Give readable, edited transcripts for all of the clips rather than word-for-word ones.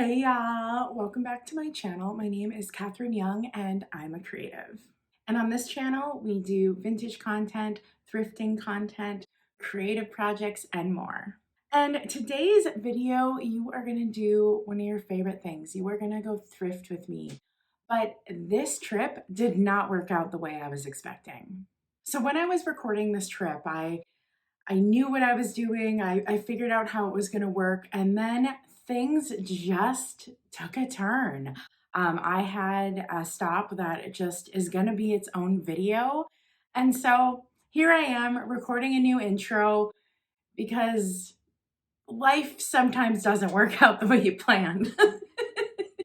Hey y'all, welcome back to my channel. My name is Catherine Young and I'm a creative. And on this channel, we do vintage content, thrifting content, creative projects, and more. And today's video, you are gonna do one of your favorite things. You are gonna go thrift with me. But this trip did not work out the way I was expecting. So when I was recording this trip, I knew what I was doing. I figured out how it was going to work. And then things just took a turn. I had a stop that just is going to be its own video. And so here I am recording a new intro because life sometimes doesn't work out the way you planned.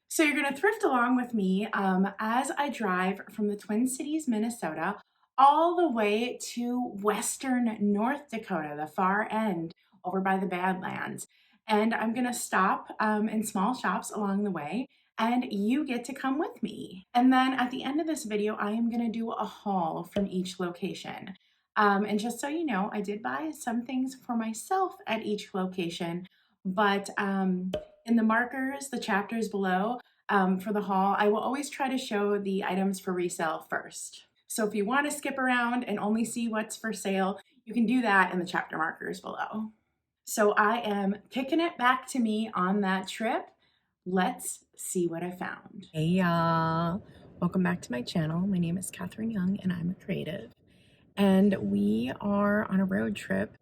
So you're going to thrift along with me as I drive from the Twin Cities, Minnesota, all the way to Western North Dakota, the far end over by the Badlands. And I'm going to stop in small shops along the way, and you get to come with me. And then at the end of this video, I am going to do a haul from each location. And just so you know, I did buy some things for myself at each location, but in the markers, the chapters below for the haul, I will always try to show the items for resale first. So if you want to skip around and only see what's for sale, you can do that in the chapter markers below. So I am kicking it back to me on that trip. Let's see what I found. Hey y'all, welcome back to my channel. My name is Catherine Young and I'm a creative. And we are on a road trip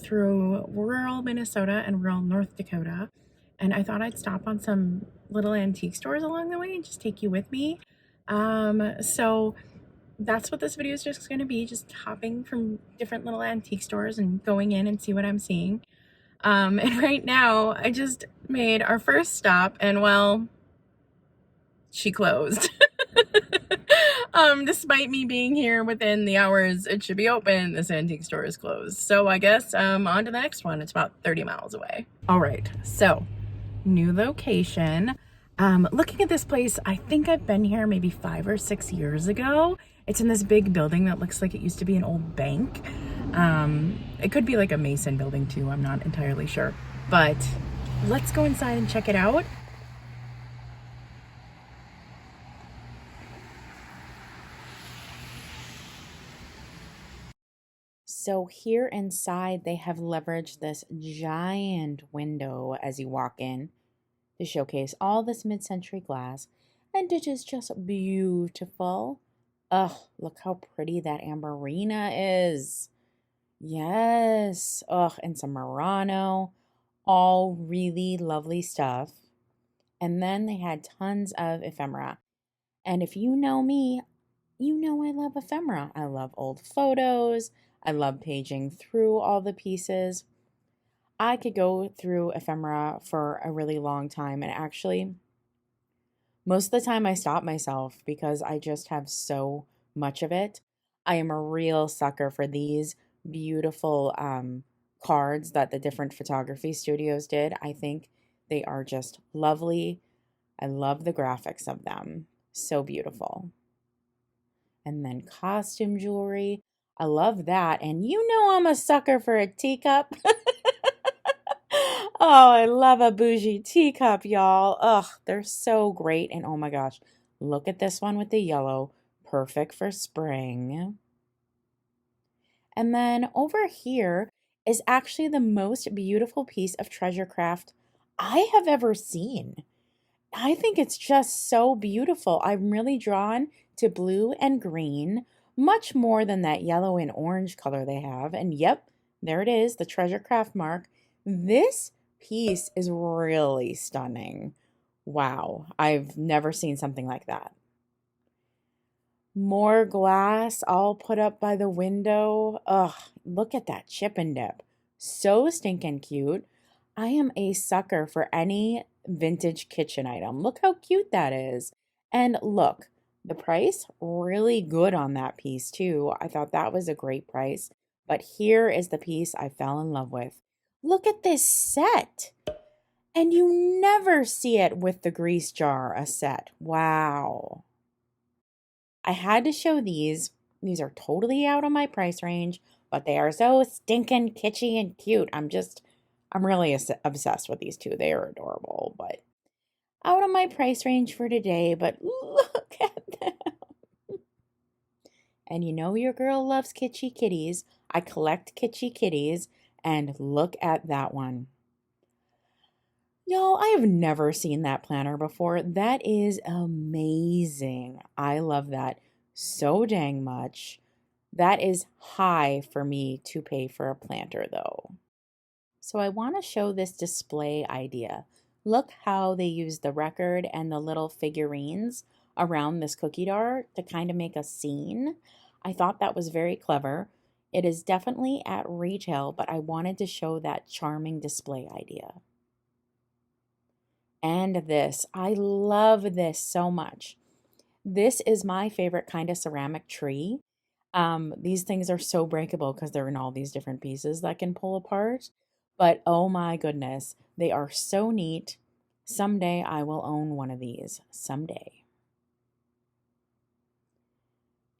through rural Minnesota and rural North Dakota. And I thought I'd stop on some little antique stores along the way and just take you with me. So that's what this video is just going to be, just hopping from different little antique stores and going in and see what I'm seeing. And right now I just made our first stop and well, she closed. Despite me being here within the hours it should be open, this antique store is closed. So I guess on to the next one. It's about 30 miles away. All right, so new location. Looking at this place, I think I've been here maybe 5 or 6 years ago. It's in this big building that looks like it used to be an old bank. It could be like a Mason building too, I'm not entirely sure. But let's go inside and check it out. So here inside, they have leveraged this giant window as you walk in to showcase all this mid-century glass, and it is just beautiful. Ugh, look how pretty that Amberina is. Yes. Ugh, and some Murano. All really lovely stuff. And then they had tons of ephemera. And if you know me, you know I love ephemera. I love old photos. I love paging through all the pieces. I could go through ephemera for a really long time, and actually, most of the time I stop myself because I just have so much of it. I am a real sucker for these beautiful cards that the different photography studios did. I think they are just lovely. I love the graphics of them. So beautiful. And then costume jewelry. I love that. And you know I'm a sucker for a teacup. Oh, I love a bougie teacup, y'all. Ugh, they're so great. And oh my gosh, look at this one with the yellow. Perfect for spring. And then over here is actually the most beautiful piece of treasure craft I have ever seen. I think it's just so beautiful. I'm really drawn to blue and green, much more than that yellow and orange color they have. And yep, there it is, the treasure craft mark. This piece is really stunning. Wow, I've never seen something like that. More glass all put up by the window. Ugh, look at that chip and dip. So stinking cute. I am a sucker for any vintage kitchen item. Look how cute that is. And look, the price, really good on that piece too. I thought that was a great price. But here is the piece I fell in love with. Look at this set. And you never see it with the grease jar, a set. Wow. I had to show these. These are totally out of my price range, but they are so stinking kitschy and cute. I'm really obsessed with these two. They are adorable, but out of my price range for today, but look at them. And you know your girl loves kitschy kitties. I collect kitschy kitties, and look at that one. Y'all, I have never seen that planner before. That is amazing. I love that so dang much. That is high for me to pay for a planter, though. So I want to show this display idea. Look how they use the record and the little figurines around this cookie jar to kind of make a scene. I thought that was very clever. It is definitely at retail, but I wanted to show that charming display idea. And this, I love this so much. This is my favorite kind of ceramic tree. These things are so breakable because they're in all these different pieces that can pull apart. But oh my goodness, they are so neat. Someday I will own one of these. Someday.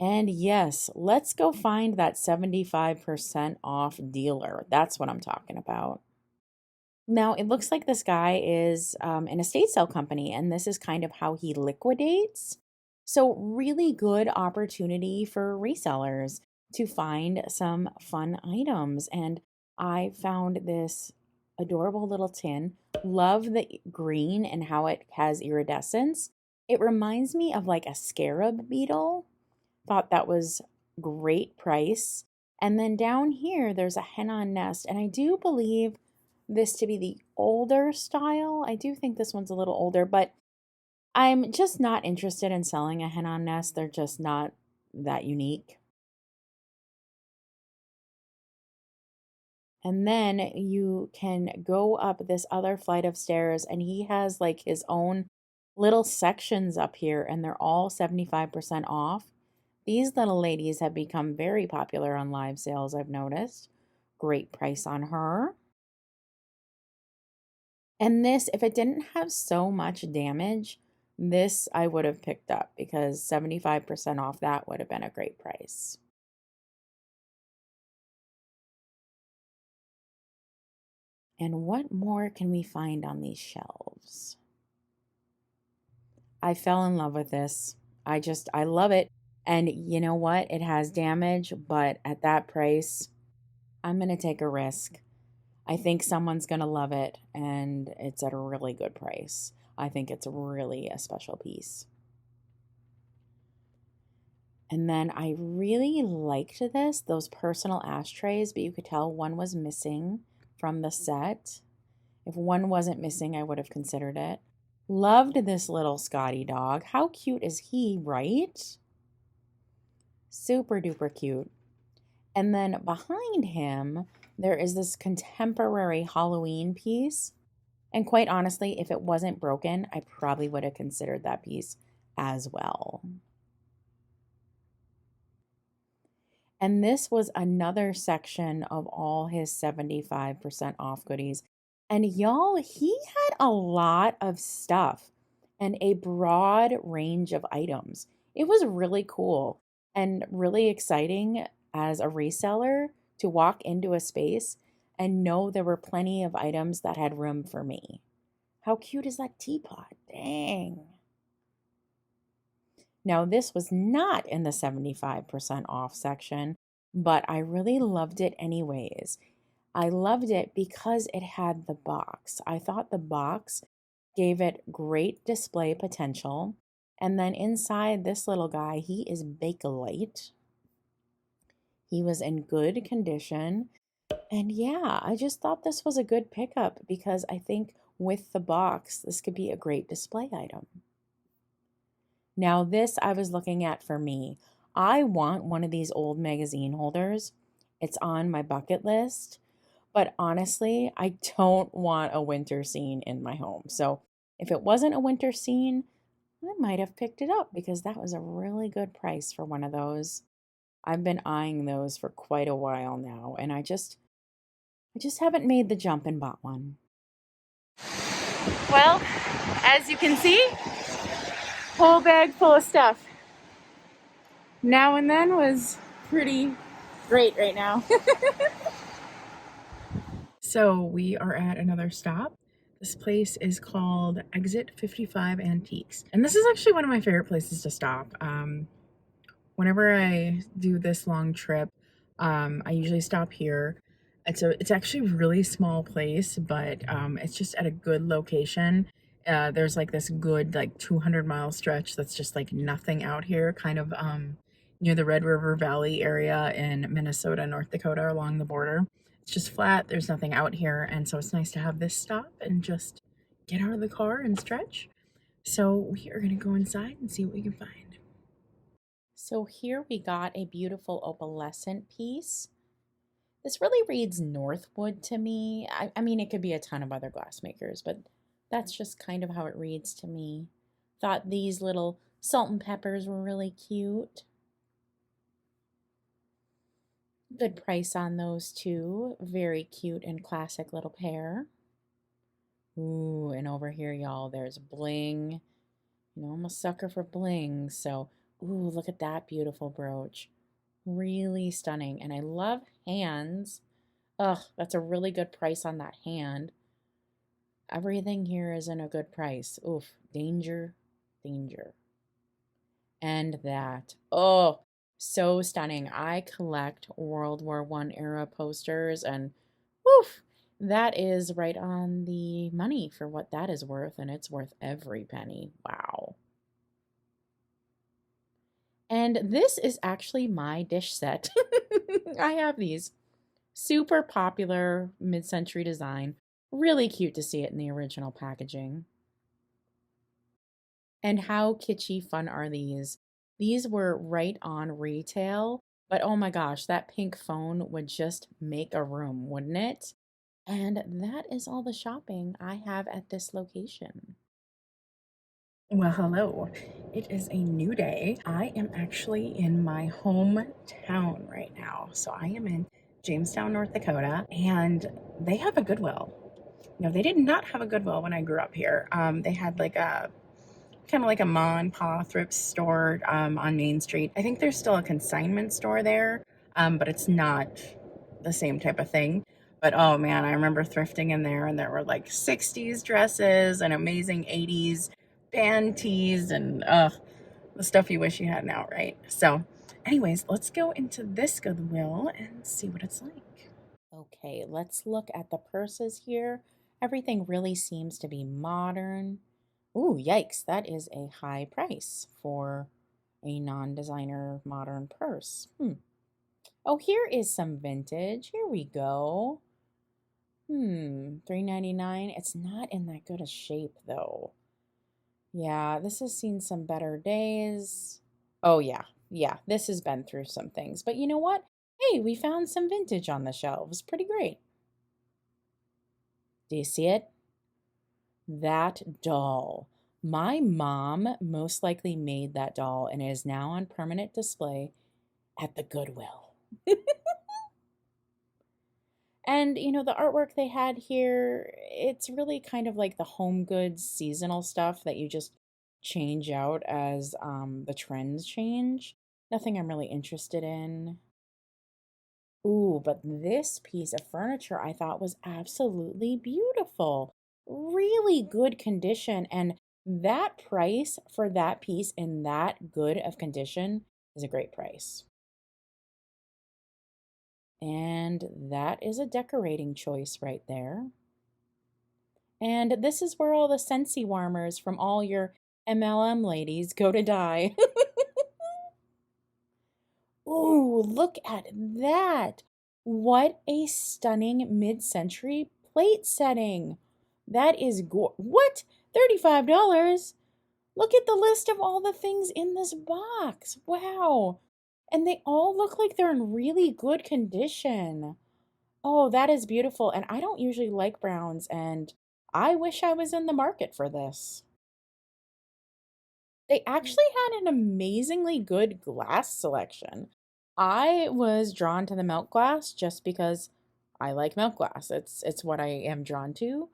And yes, let's go find that 75% off dealer. That's what I'm talking about. Now, it looks like this guy is an estate sale company, and this is kind of how he liquidates. So, really good opportunity for resellers to find some fun items. And I found this adorable little tin. Love the green and how it has iridescence. It reminds me of like a scarab beetle. Thought that was great price. And then down here, there's a hen on nest, and I do believe this to be the older style. I do think this one's a little older, but I'm just not interested in selling a hen on nest. They're just not that unique. And then you can go up this other flight of stairs, and he has like his own little sections up here, and they're all 75% off. These little ladies have become very popular on live sales, I've noticed. Great price on her. And this, if it didn't have so much damage, this I would have picked up because 75% off that would have been a great price. And what more can we find on these shelves? I fell in love with this. I love it. And you know what? It has damage, but at that price, I'm going to take a risk. I think someone's going to love it, and it's at a really good price. I think it's really a special piece. And then I really liked those personal ashtrays, but you could tell one was missing from the set. If one wasn't missing, I would have considered it. Loved this little Scotty dog. How cute is he, right? Super duper cute. And then behind him, there is this contemporary Halloween piece. And quite honestly, if it wasn't broken, I probably would have considered that piece as well. And this was another section of all his 75% off goodies. And y'all, he had a lot of stuff and a broad range of items. It was really cool and really exciting as a reseller to walk into a space and know there were plenty of items that had room for me. How cute is that teapot? Dang. Now, this was not in the 75% off section, but I really loved it anyways. I loved it because it had the box. I thought the box gave it great display potential. And then inside this little guy, he is Bakelite. He was in good condition. And yeah, I just thought this was a good pickup because I think with the box, this could be a great display item. Now, this I was looking at for me. I want one of these old magazine holders. It's on my bucket list. But honestly, I don't want a winter scene in my home. So if it wasn't a winter scene, I might have picked it up because that was a really good price for one of those. I've been eyeing those for quite a while now, and I just haven't made the jump and bought one. Well, as you can see, whole bag full of stuff. Now and then was pretty great right now. So we are at another stop. This place is called Exit 55 Antiques. And this is actually one of my favorite places to stop. Whenever I do this long trip, I usually stop here. It's actually a really small place, but it's just at a good location. There's like this good like 200-mile stretch that's just like nothing out here, kind of near the Red River Valley area in Minnesota and North Dakota along the border. It's just flat. There's nothing out here, and so it's nice to have this stop and just get out of the car and stretch. So we are gonna go inside and see what we can find. So here we got a beautiful opalescent piece. This really reads Northwood to me. I mean, it could be a ton of other glassmakers, but that's just kind of how it reads to me. Thought these little salt and peppers were really cute. Good price on those too. Very cute and classic little pair. Ooh, and over here, y'all, there's bling. You know, I'm a sucker for bling. So, ooh, look at that beautiful brooch. Really stunning. And I love hands. Ugh, that's a really good price on that hand. Everything here is in a good price. Oof, danger, danger. And that. Oh, so stunning. I collect World War One era posters, and woof, that is right on the money for what that is worth, and it's worth every penny. Wow. And this is actually my dish set. I have these. Super popular mid-century design. Really cute to see it in the original packaging. And how kitschy fun are these? These were right on retail, but oh my gosh, that pink phone would just make a room, wouldn't it? And that is all the shopping I have at this location. Well, hello. It is a new day. I am actually in my hometown right now. So I am in Jamestown, North Dakota, and they have a Goodwill. No, they did not have a Goodwill when I grew up here. They had like a kind of like a ma and pa thrift store on Main Street. I think there's still a consignment store there, but it's not the same type of thing. But oh man, I remember thrifting in there, and there were like 60s dresses and amazing 80s band tees and the stuff you wish you had now, right? So, anyways, let's go into this Goodwill and see what it's like. Okay, let's look at the purses here. Everything really seems to be modern. Ooh, yikes, that is a high price for a non-designer modern purse. Oh, here is some vintage. Here we go. $3.99. It's not in that good a shape though. Yeah, this has seen some better days. Oh yeah, this has been through some things. But you know what? Hey, we found some vintage on the shelves. Pretty great. Do you see it? That doll. My mom most likely made that doll and it is now on permanent display at the Goodwill. And you know, the artwork they had here, it's really kind of like the home goods seasonal stuff that you just change out as the trends change. Nothing I'm really interested in. Ooh, but this piece of furniture I thought was absolutely beautiful. Really good condition. And that price for that piece in that good of condition is a great price. And that is a decorating choice right there. And this is where all the Scentsy warmers from all your MLM ladies go to die. Ooh, look at that. What a stunning mid-century plate setting. That is what? $35? Look at the list of all the things in this box. Wow. And they all look like they're in really good condition. Oh, that is beautiful. And I don't usually like browns, and I wish I was in the market for this. They actually had an amazingly good glass selection. I was drawn to the milk glass just because I like milk glass. It's what I am drawn to.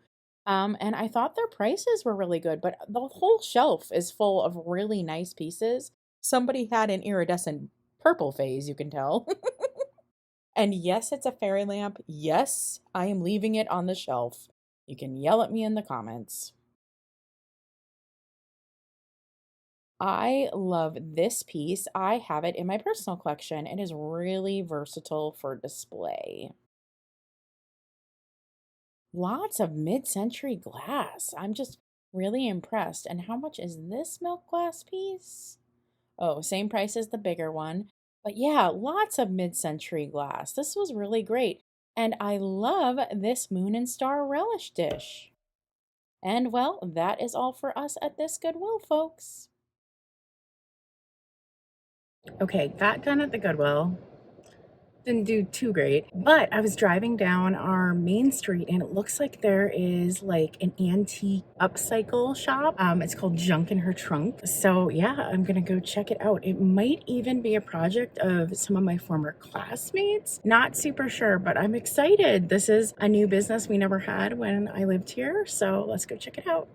And I thought their prices were really good, but the whole shelf is full of really nice pieces. Somebody had an iridescent purple phase, you can tell. And yes, it's a fairy lamp. Yes, I am leaving it on the shelf. You can yell at me in the comments. I love this piece. I have it in my personal collection. It is really versatile for display. Lots of mid-century glass. I'm just really impressed. And how much is this milk glass piece? Oh, same price as the bigger one. But yeah, lots of mid-century glass. This was really great. And I love this moon and star relish dish. And well, that is all for us at this Goodwill, folks. Okay, got done at the Goodwill. Didn't do too great, but I was driving down our main street and it looks like there is like an antique upcycle shop. It's called Junk in Her Trunk. So yeah, I'm gonna go check it out. It might even be a project of some of my former classmates. Not super sure, but I'm excited. This is a new business we never had when I lived here. So let's go check it out.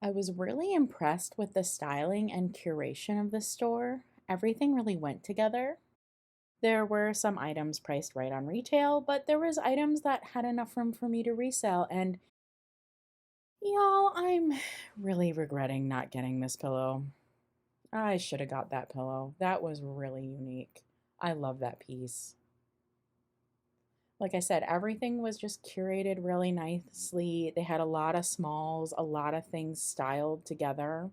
I was really impressed with the styling and curation of the store. Everything really went together. There were some items priced right on retail, but there was items that had enough room for me to resell. And y'all, I'm really regretting not getting this pillow. I should have got that pillow. That was really unique. I love that piece. Like I said, everything was just curated really nicely. They had a lot of smalls, a lot of things styled together.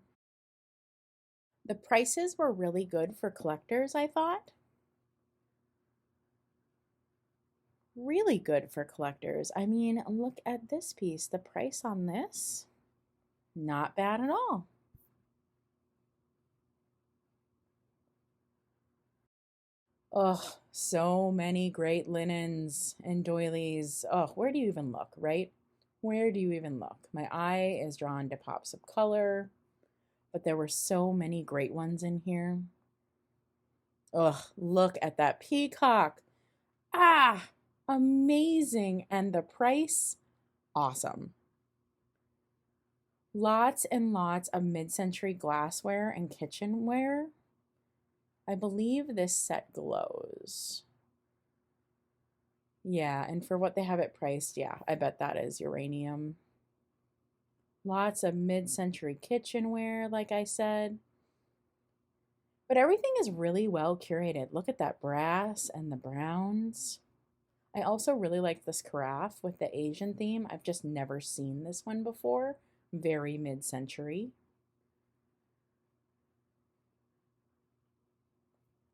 The prices were really good for collectors, I thought. Really good for collectors. I mean, look at this piece. The price on this, not bad at all. Oh, so many great linens and doilies. Oh, where do you even look, right? Where do you even look? My eye is drawn to pops of color, but there were so many great ones in here. Oh, look at that peacock. Ah, amazing. And the price, awesome. Lots and lots of mid-century glassware and kitchenware. I believe this set glows. Yeah, and for what they have it priced, yeah, I bet that is uranium. Lots of mid-century kitchenware, like I said. But everything is really well curated. Look at that brass and the browns. I also really like this carafe with the Asian theme. I've just never seen this one before. Very mid-century.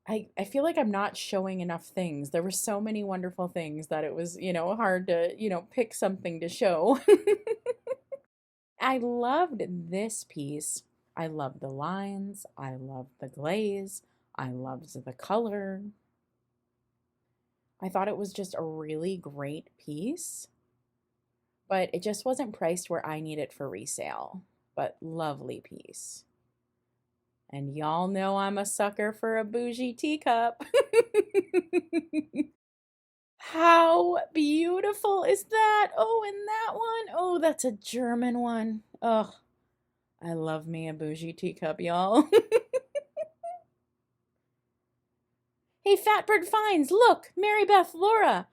I feel like I'm not showing enough things. There were so many wonderful things that it was, hard to, pick something to show. I loved this piece. I loved the lines. I loved the glaze. I loved the color. I thought it was just a really great piece, but it just wasn't priced where I need it for resale. But lovely piece. And y'all know I'm a sucker for a bougie teacup. How beautiful is that? Oh, and that one. Oh, that's a German one. Oh, I love me a bougie teacup, y'all. Hey, Fatbird Finds, look, Mary Beth, Laura,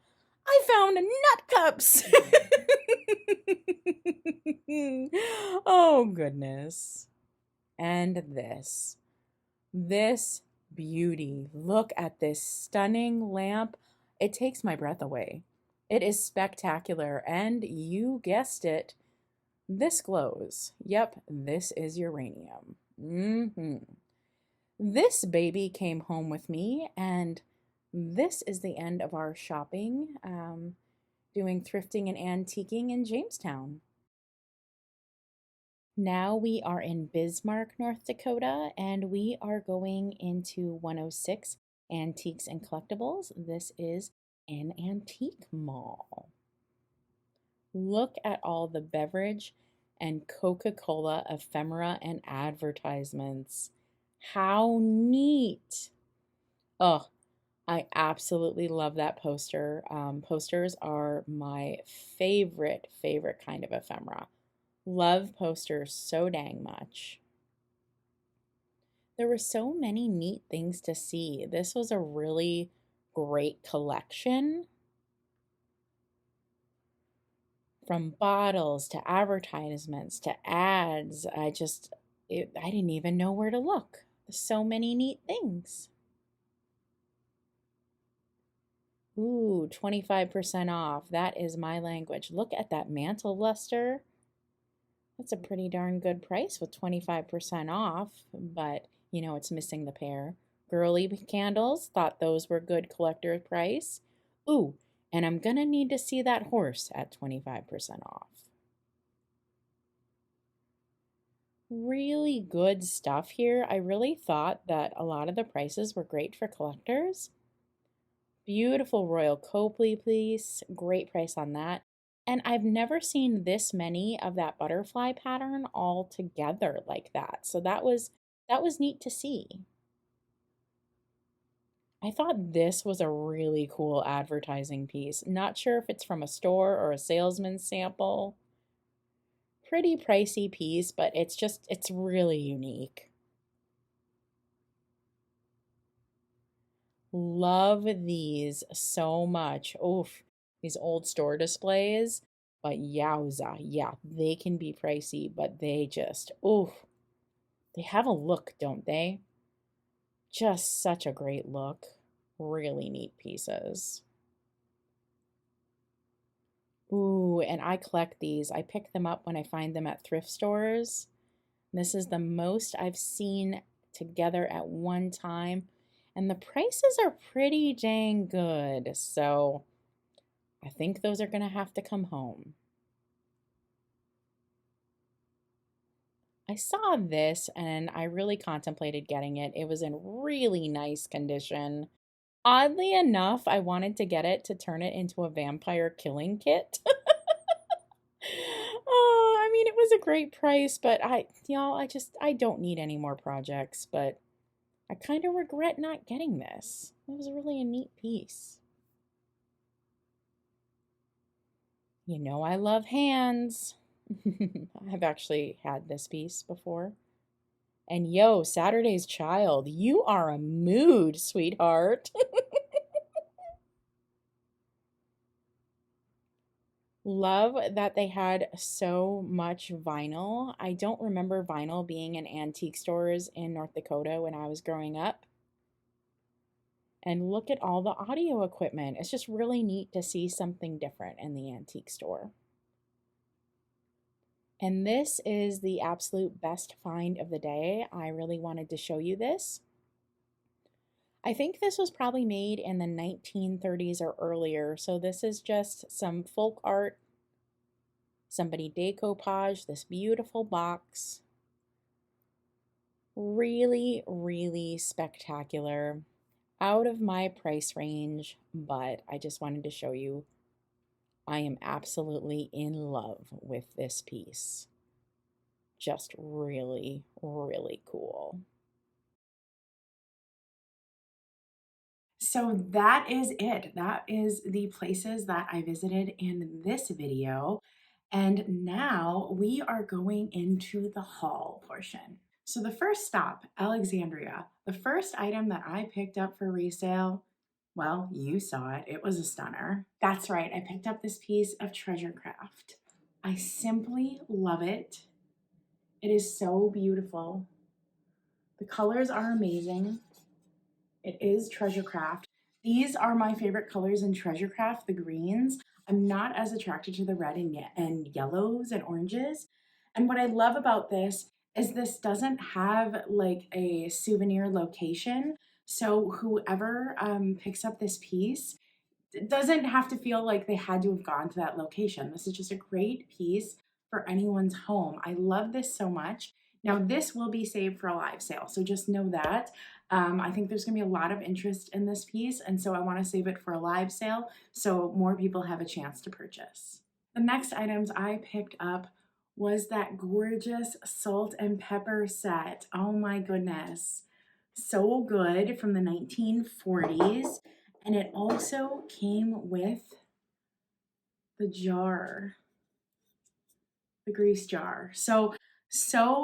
I found nut cups. Oh, goodness. And this beauty. Look at this stunning lamp. It takes my breath away. It is spectacular. And you guessed it, this glows. Yep, this is uranium. This baby came home with me, and this is the end of our shopping, doing thrifting and antiquing in Jamestown. Now we are in Bismarck, North Dakota, and we are going into 106 Antiques and Collectibles. This is an antique mall. Look at all the beverage and Coca-Cola ephemera and advertisements. How neat! Oh, I absolutely love that poster. Posters are my favorite kind of ephemera. Love posters so dang much. There were so many neat things to see. This was a really great collection. From bottles to advertisements to ads, I didn't even know where to look. So many neat things. Ooh, 25% off. That is my language. Look at that mantle luster. That's a pretty darn good price with 25% off, but it's missing the pair. Girly candles, thought those were good collector price. Ooh, and I'm gonna need to see that horse at 25% off. Really good stuff here. I really thought that a lot of the prices were great for collectors. Beautiful Royal Copley piece, great price on that. And I've never seen this many of that butterfly pattern all together like that. So that was neat to see. I thought this was a really cool advertising piece. Not sure if it's from a store or a salesman's sample. Pretty pricey piece, but it's really unique. Love these so much. Oof, these old store displays. But yowza, yeah, they can be pricey, but oof, they have a look, don't they? Just such a great look. Really neat pieces. Ooh, and I collect these. I pick them up when I find them at thrift stores. This is the most I've seen together at one time. And the prices are pretty dang good. So I think those are going to have to come home. I saw this and I really contemplated getting it. It was in really nice condition. Oddly enough, I wanted to get it to turn it into a vampire killing kit. Oh, I mean, it was a great price, but I don't need any more projects, but I kind of regret not getting this. It was really a neat piece. I love hands. I've actually had this piece before. And yo, Saturday's Child, you are a mood, sweetheart. Love that they had so much vinyl. I don't remember vinyl being in antique stores in North Dakota when I was growing up. And look at all the audio equipment. It's just really neat to see something different in the antique store. And this is the absolute best find of the day. I really wanted to show you this. I think this was probably made in the 1930s or earlier. So this is just some folk art. Somebody decoupage this beautiful box. Really, really spectacular. Out of my price range, but I just wanted to show you I am absolutely in love with this piece. Just really, really cool. So that is it. That is the places that I visited in this video. And now we are going into the haul portion. So the first stop, Alexandria. The first item that I picked up for resale, well, you saw it. It was a stunner. That's right. I picked up this piece of treasure craft. I simply love it. It is so beautiful. The colors are amazing. It is treasure craft. These are my favorite colors in treasure craft, the greens. I'm not as attracted to the red and yellows and oranges. And what I love about this is this doesn't have like a souvenir location. So whoever picks up this piece doesn't have to feel like they had to have gone to that location. This is just a great piece for anyone's home. I love this so much. Now, this will be saved for a live sale, so just know that. I think there's gonna be a lot of interest in this piece, and so I wanna save it for a live sale so more people have a chance to purchase. The next items I picked up was that gorgeous salt and pepper set. Oh my goodness. So good, from the 1940s. And it also came with the jar, the grease jar. So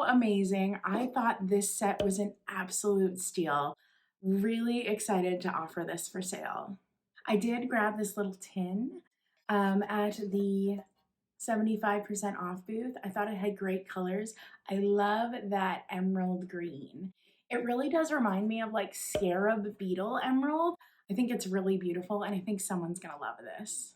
amazing. I thought this set was an absolute steal. Really excited to offer this for sale. I did grab this little tin at the 75% off booth. I thought it had great colors. I love that emerald green. It really does remind me of like scarab beetle emerald. I think it's really beautiful and I think someone's gonna love this.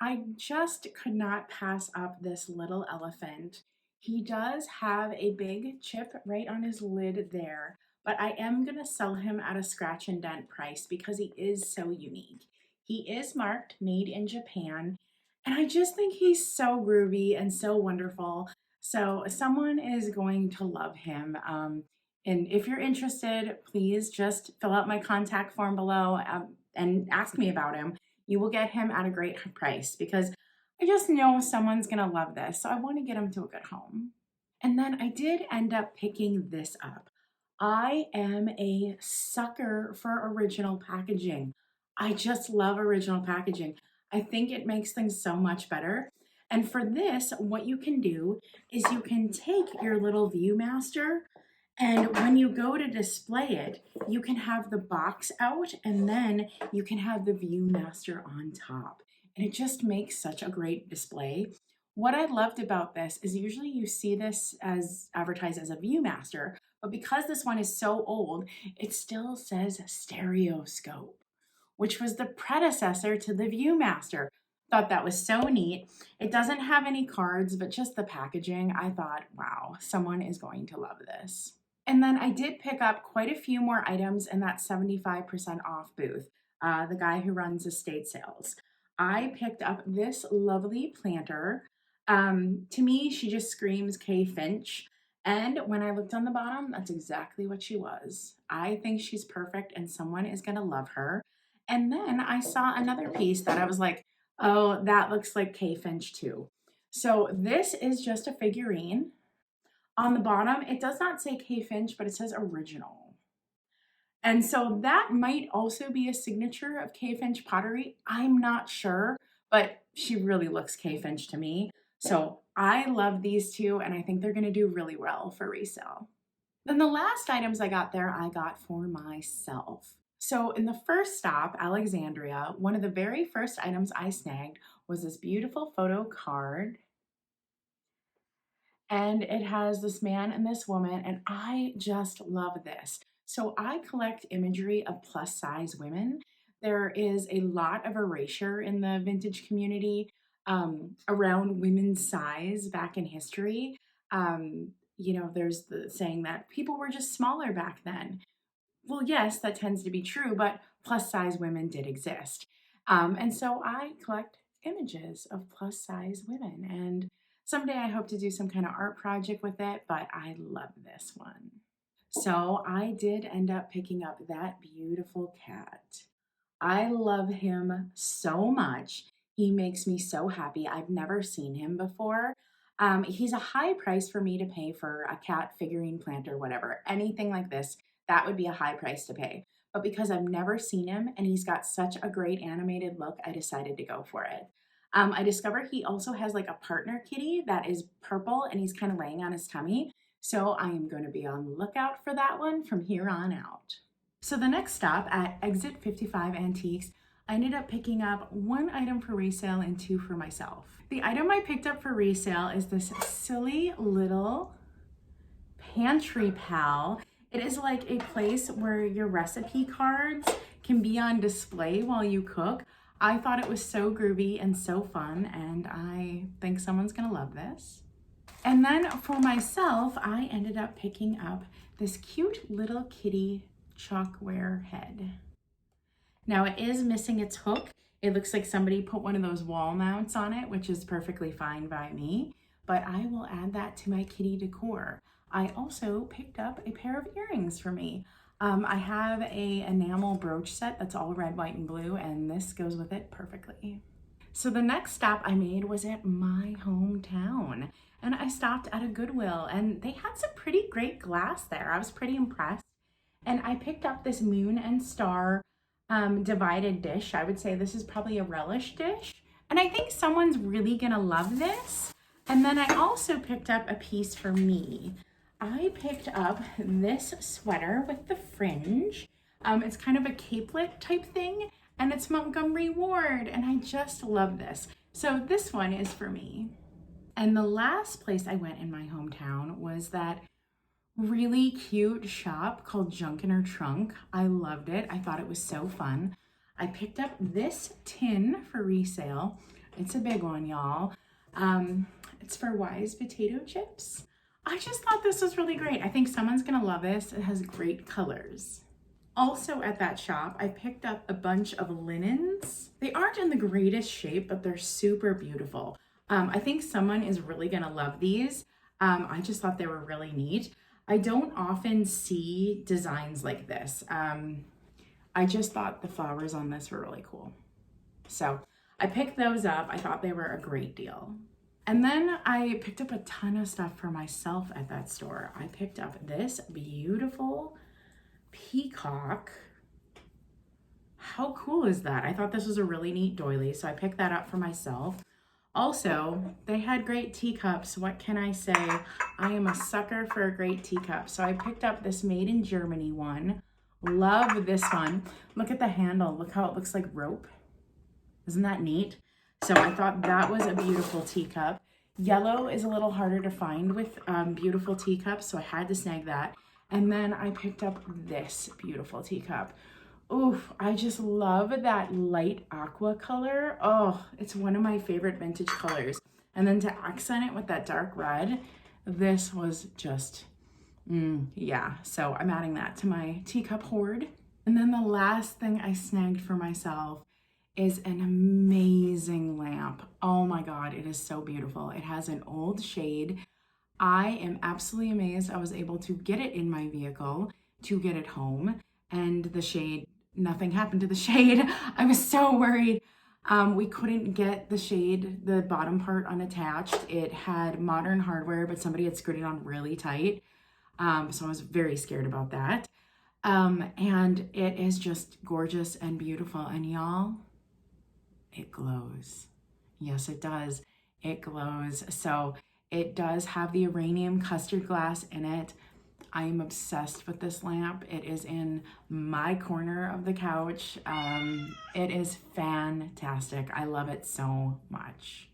I just could not pass up this little elephant. He does have a big chip right on his lid there, but I am going to sell him at a scratch and dent price because he is so unique. He is marked made in Japan, and I just think he's so groovy and so wonderful. So someone is going to love him. And if you're interested, please just fill out my contact form below and ask me about him. You will get him at a great price because I just know someone's gonna love this. So I want to get him to a good home. And then I did end up picking this up. I am a sucker for original packaging. I just love original packaging. I think it makes things so much better. And for this, what you can do is you can take your little Viewmaster, and when you go to display it, you can have the box out and then you can have the Viewmaster on top. And it just makes such a great display. What I loved about this is usually you see this as advertised as a Viewmaster, but because this one is so old, it still says stereoscope, which was the predecessor to the Viewmaster. Thought that was so neat. It doesn't have any cards, but just the packaging. I thought, wow, someone is going to love this. And then I did pick up quite a few more items in that 75% off booth, the guy who runs estate sales. I picked up this lovely planter. To me, she just screams Kay Finch. And when I looked on the bottom, that's exactly what she was. I think she's perfect and someone is going to love her. And then I saw another piece that I was like, oh, that looks like Kay Finch too. So this is just a figurine. On the bottom, it does not say Kay Finch, but it says original. And so that might also be a signature of Kay Finch pottery. I'm not sure, but she really looks Kay Finch to me. So I love these two, and I think they're going to do really well for resale. Then the last items I got there, I got for myself. So in the first stop, Alexandria, one of the very first items I snagged was this beautiful photo card, and it has this man and this woman, and I just love this. So I collect imagery of plus size women. There is a lot of erasure in the vintage community around women's size back in history. There's the saying that people were just smaller back then. Well, yes, that tends to be true, but plus size women did exist. And so I collect images of plus size women. And someday I hope to do some kind of art project with it, but I love this one. So I did end up picking up that beautiful cat. I love him so much. He makes me so happy. I've never seen him before. He's a high price for me to pay for a cat figurine planter, whatever, anything like this. That would be a high price to pay. But because I've never seen him and he's got such a great animated look, I decided to go for it. I discovered he also has like a partner kitty that is purple and he's kind of laying on his tummy. So I am going to be on the lookout for that one from here on out. So the next stop at Exit 55 Antiques, I ended up picking up one item for resale and two for myself. The item I picked up for resale is this silly little pantry pal. It is like a place where your recipe cards can be on display while you cook. I thought it was so groovy and so fun, and I think someone's gonna love this. And then for myself, I ended up picking up this cute little kitty chalkware head. Now it is missing its hook. It looks like somebody put one of those wall mounts on it, which is perfectly fine by me, but I will add that to my kitty decor. I also picked up a pair of earrings for me. I have a enamel brooch set that's all red, white, and blue, and this goes with it perfectly. So the next stop I made was at my hometown, and I stopped at a Goodwill, and they had some pretty great glass there. I was pretty impressed, and I picked up this moon and star divided dish. I would say this is probably a relish dish, and I think someone's really gonna love this. And then I also picked up a piece for me. I picked up this sweater with the fringe. It's kind of a capelet type thing, and it's Montgomery Ward, and I just love this. So this one is for me. And the last place I went in my hometown was that really cute shop called Junk in Her Trunk. I loved it. I thought it was so fun. I picked up this tin for resale. It's a big one, y'all. It's for Wise potato chips. I just thought this was really great. I think someone's gonna love this. It has great colors. Also at that shop, I picked up a bunch of linens. They aren't in the greatest shape, but they're super beautiful. I think someone is really gonna love these. I just thought they were really neat. I don't often see designs like this. I just thought the flowers on this were really cool. So I picked those up. I thought they were a great deal. And then I picked up a ton of stuff for myself at that store. I picked up this beautiful peacock. How cool is that? I thought this was a really neat doily, so I picked that up for myself. Also, they had great teacups. What can I say? I am a sucker for a great teacup. So I picked up this made in Germany one. Love this one. Look at the handle. Look how it looks like rope. Isn't that neat? So I thought that was a beautiful teacup. Yellow is a little harder to find with beautiful teacups, so I had to snag that. And then I picked up this beautiful teacup. Oof, I just love that light aqua color. Oh, it's one of my favorite vintage colors. And then to accent it with that dark red, this was just, yeah. So I'm adding that to my teacup hoard. And then the last thing I snagged for myself is an amazing lamp. Oh my God, it is so beautiful. It has an old shade. I am absolutely amazed I was able to get it in my vehicle to get it home. And the shade, nothing happened to the shade. I was so worried. We couldn't get the shade, the bottom part unattached. It had modern hardware, but somebody had screwed it on really tight. So I was very scared about that. And it is just gorgeous and beautiful. And y'all, it glows. Yes, it does. It glows. So it does have the uranium custard glass in it. I am obsessed with this lamp. It is in my corner of the couch. It is fantastic. I love it so much.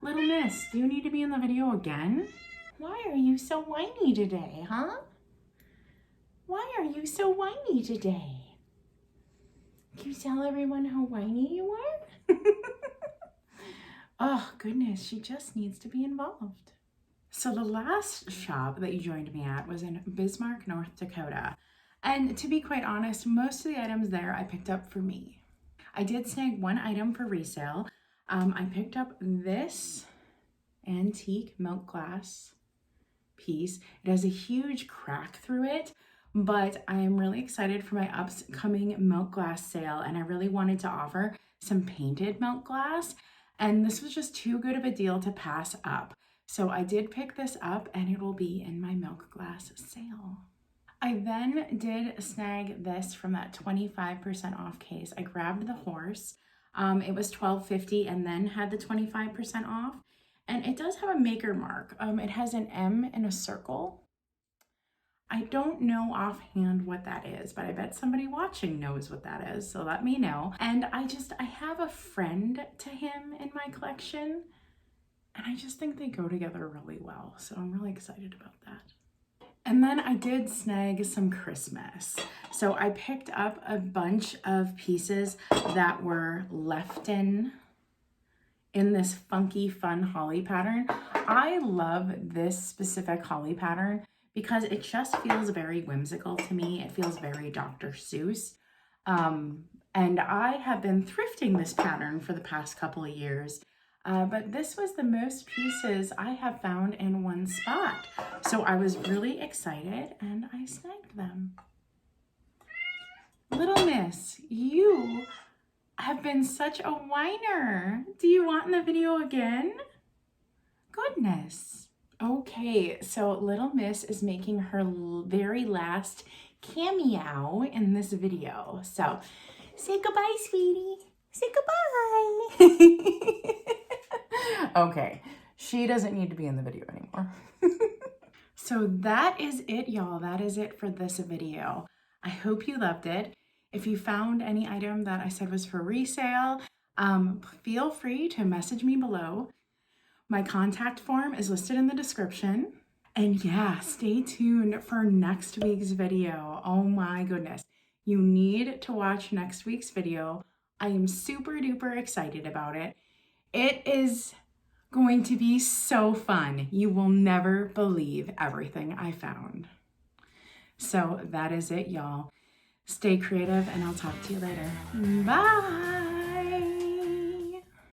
Little miss, do you need to be in the video again? Why are you so whiny today, huh? Why are you so whiny today? Can you tell everyone how whiny you are? Oh, goodness, she just needs to be involved. So the last shop that you joined me at was in Bismarck, North Dakota. And to be quite honest, most of the items there I picked up for me. I did snag one item for resale. I picked up this antique milk glass piece. It has a huge crack through it, but I am really excited for my upcoming milk glass sale, and I really wanted to offer some painted milk glass, and this was just too good of a deal to pass up. So I did pick this up, and it will be in my milk glass sale. I then did snag this from that 25% off case. I grabbed the horse. It was $12.50 and then had the 25% off. And it does have a maker mark. It has an M in a circle. I don't know offhand what that is, but I bet somebody watching knows what that is, so let me know. And I have a friend to him in my collection, and I just think they go together really well, so I'm really excited about that. And then I did snag some Christmas. So I picked up a bunch of pieces that were left in this funky, fun holly pattern. I love this specific holly pattern because it just feels very whimsical to me. It feels very Dr. Seuss. And I have been thrifting this pattern for the past couple of years. But this was the most pieces I have found in one spot. So I was really excited and I snagged them. Little miss, you have been such a whiner. Do you want in the video again? Goodness. Okay, so little miss is making her very last cameo in this video. So say goodbye, sweetie. Say goodbye. Okay, she doesn't need to be in the video anymore. So that is it, y'all. That is it for this video. I hope you loved it. If you found any item that I said was for resale, feel free to message me below. My contact form is listed in the description. And yeah, stay tuned for next week's video. Oh my goodness. You need to watch next week's video. I am super duper excited about it. It is going to be so fun. You will never believe everything I found. So that is it, y'all. Stay creative, and I'll talk to you later. Bye.